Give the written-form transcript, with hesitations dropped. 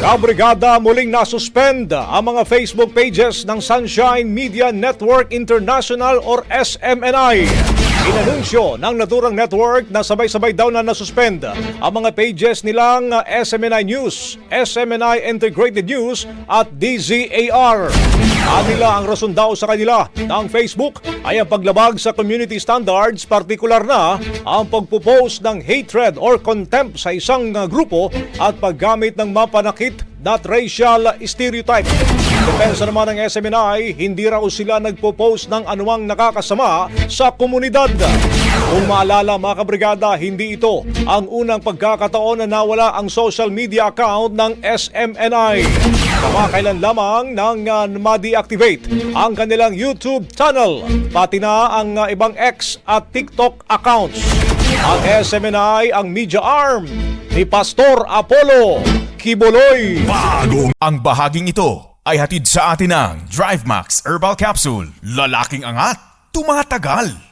Kabrigada, muling nasuspend ang mga Facebook pages ng Sunshine Media Network International or SMNI. Inanunsyo ng naturang network na sabay-sabay daw na nasuspend ang mga pages nilang SMNI News, SMNI Integrated News at DZAR. Kanila ang rason daw sa kanila ng Facebook ay ang paglabag sa community standards, partikular na ang pagpupost ng hatred or contempt sa isang grupo at paggamit ng mapanakit na racial stereotype. Depensa naman ng SMNI, hindi raw sila nagpo-post ng anumang nakakasama sa komunidad. Kung maalala mga kabrigada, hindi ito ang unang pagkakataon na nawala ang social media account ng SMNI. Kamakailan lamang nang ma-deactivate ang kanilang YouTube channel, pati na ang ibang X at TikTok accounts. Ang SMNI ang media arm ni Pastor Apollo Quiboloy. Ang bahaging ito ay hatid sa atin ng DriveMax Herbal Capsule. Lalaking angat, tumatagal.